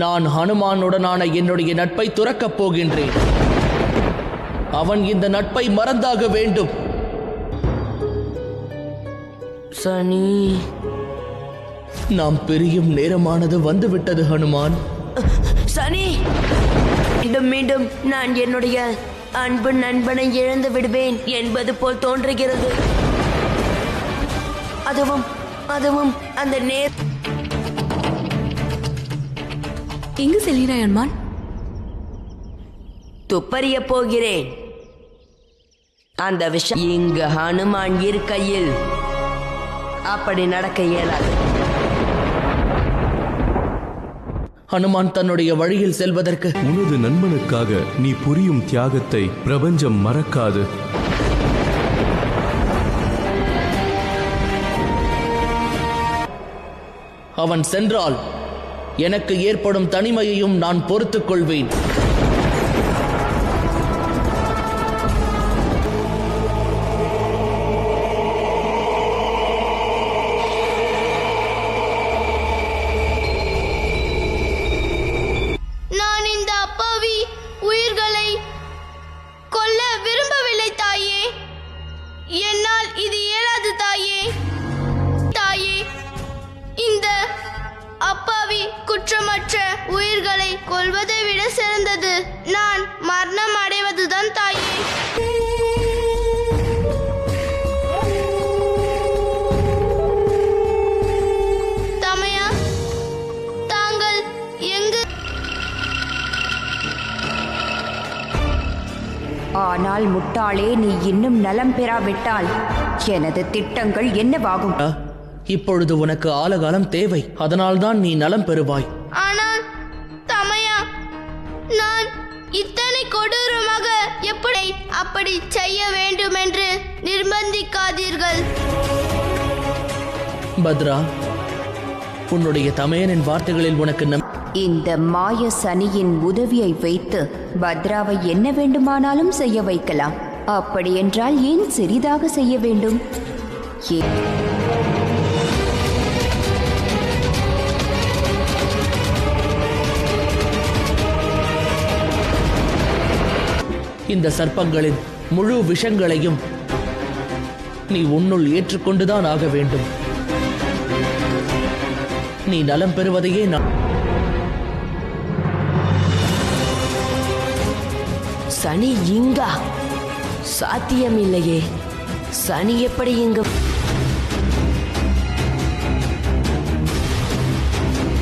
நான் ஹனுமானுடனான என்னுடைய நட்பை துறக்கப் போகின்றேன். அவன் இந்த நட்பை மறந்தாக வேண்டும். சனி, நாம் பிரியும் நேரமானது வந்துவிட்டது ஹனுமான். சனி, மீண்டும் மீண்டும் நான் என்னுடைய அன்பு நண்பனை இழந்து விடுவேன் என்பது போல் தோன்றுகிறது. அதுவும் அந்த எங்கு செல்கிறாய் அன்மான்? துப்பறிய போகிறேன். அந்த விஷயம் இங்கு ஹனுமான் இருக்கையில் அப்படி நடக்க இயலாது. ஹனுமான் தன்னுடைய வழியில் செல்வதற்கு உனது நண்பனுக்காக நீ புரியும் தியாகத்தை பிரபஞ்சம் மறக்காது. அவன் சென்றால் எனக்கு ஏற்படும் தனிமையையும் நான் பொறுத்துக் கொள்வேன். நான் இந்த அப்பாவி உயிர்களை கொல்ல விரும்பவில்லை தாயே. என்னால் இது இயலாது தாயே. தாயே, இந்த அப்பாவி குற்றமற்ற உயிர்களை கொல்வதை விட சிறந்தது நான் மரணம் அடைவதுதான் தாயே. தமையா, தாங்கள் எங்கு? ஆனால் முட்டாளே, நீ இன்னும் நலம் பெறாவிட்டால் எனது திட்டங்கள் என்னவாகும்? இப்பொழுது உனக்கு ஆலகாலம் தேவை. அதனால்தான் நீ நலம் பெறுவாய். ஆனால் தமையா, நான் இத்தனை கொடூரமாக எப்படி அப்படி செய்ய வேண்டுமென்று நிர்பந்திக்காதீர்கள். பத்ரா, உன்னுடைய தமையனின் வார்த்தைகளில் உனக்கு இந்த மாய சனியின் உதவியை வைத்து பத்ராவை என்ன வேண்டுமானாலும் செய்ய வைக்கலாம். அப்படியென்றால் ஏன் சிறிதாக செய்ய வேண்டும்? இந்த சர்ப்பங்களின் முழு விஷங்களையும் நீ உன்னுள் ஏற்றுக்கொண்டுதான் ஆக வேண்டும். நீ நலம் பெறுவதையே நான். சனி இங்கா? சாத்தியமில்லையே. சனி எப்படி இங்கு?